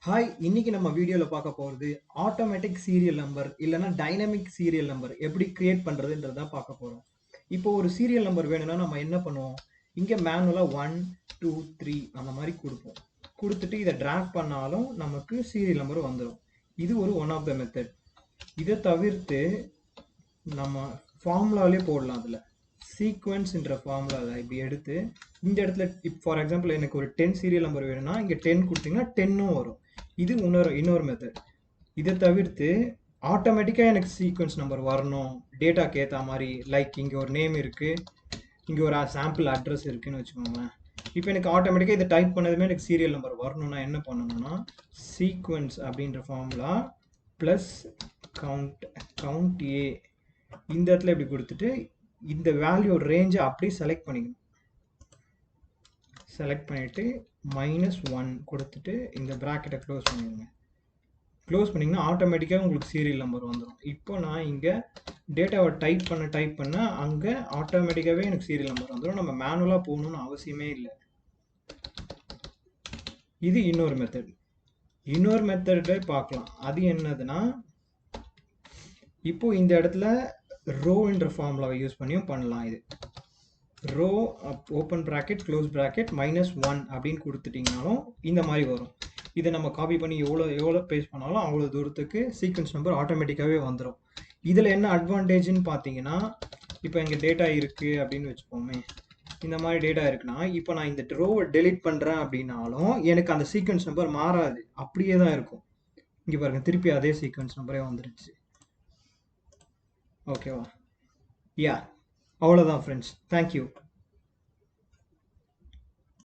Hi, இன்னைக்கு நம்ம வீடியோல பார்க்க போறது ஆட்டோமேட்டிக் சீரியல் நம்பர் இல்லைன்னா டைனமிக் சீரியல் நம்பர் எப்படி கிரியேட் பண்றதுன்றத பார்க்க போறோம். இப்போ ஒரு சீரியல் நம்பர் வேணும்னா நம்ம என்ன பண்ணுவோம்? இங்க மேனுவலா 1 2 3 அந்த மாதிரி கொடுப்போம். கொடுத்துட்டு இதை டிராக் பண்ணாலும் நமக்கு சீரியல் நம்பர் வந்துடும். இது ஒரு ஒன் ஆஃப் த மெத்தட். இதை தவிர்த்து நம்ம ஃபார்முலாலே போடலாம். அதில் சீக்வன்ஸ்ன்ற ஃபார்முலாவில் இப்படி எடுத்து இந்த இடத்துல ஃபார் எக்ஸாம்பிள் எனக்கு ஒரு 10 சீரியல் நம்பர் வேணும்னா இங்கே 10 கொடுத்தீங்கன்னா 10ம் வரும். இது இன்னொரு மெத்தட். இதை தவிர்த்து ஆட்டோமேட்டிக்காக எனக்கு சீக்வன்ஸ் நம்பர் வரணும் டேட்டாக்கு ஏற்ற மாதிரி. லைக் இங்கே ஒரு நேம் இருக்குது, இங்கே ஒரு சாம்பிள் அட்ரஸ் இருக்குன்னு வச்சுக்கோங்களேன். இப்போ எனக்கு ஆட்டோமேட்டிக்காக இதை டைப் பண்ணதுமே எனக்கு சீரியல் நம்பர் வரணும்னா என்ன பண்ணணும்னா சீக்வன்ஸ் அப்படின்ற ஃபார்முலா ப்ளஸ் கவுண்ட் ஏ இந்த இடத்துல இப்படி கொடுத்துட்டு இந்த வேல்யூ ரேஞ்சை அப்படியே செலக்ட் பண்ணிக்கணும். செலக்ட் பண்ணிவிட்டு -1 கொடுத்துட்டு இந்த ப்ராக்கெட்டை க்ளோஸ் பண்ணிடுங்க. க்ளோஸ் பண்ணிங்கன்னா ஆட்டோமேட்டிக்காக உங்களுக்கு சீரியல் நம்பர் வந்துடும். இப்போ நான் இங்கே டேட்டாவை டைப் பண்ண அங்கே ஆட்டோமேட்டிக்காகவே எனக்கு சீரியல் நம்பர் வந்துடும். நம்ம மேனுவலாக போகணுன்னு அவசியமே இல்லை. இது இன்னொரு மெத்தட் பார்க்கலாம். அது என்னதுன்னா இப்போ இந்த இடத்துல ரோன்ற ஃபார்முலாவை யூஸ் பண்ணியும் பண்ணலாம். இது row open bracket close bracket -1 அப்படின்னு கொடுத்துட்டிங்கனாலும் இந்த மாதிரி வரும். இதை நம்ம காப்பி பண்ணி எவ்வளோ பேஸ்ட் பண்ணாலும் அவ்வளோ தூரத்துக்கு சீக்வன்ஸ் நம்பர் ஆட்டோமேட்டிக்காகவே வந்துடும். இதில் என்ன அட்வான்டேஜ்னு பார்த்தீங்கன்னா இப்போ எங்கள் டேட்டா இருக்குது அப்படின்னு வச்சுப்போமே. இந்த மாதிரி டேட்டா இருக்குன்னா இப்போ நான் இந்த ரோவை டெலிட் பண்ணுறேன் அப்படின்னாலும் எனக்கு அந்த சீக்வன்ஸ் நம்பர் மாறாது, அப்படியே தான் இருக்கும். இங்கே பாருங்க, திருப்பி அதே சீக்வன்ஸ் நம்பரே வந்துடுச்சு. ஓகேவா? யா, அவ்வளோதான் ஃப்ரெண்ட்ஸ். தேங்க்யூ.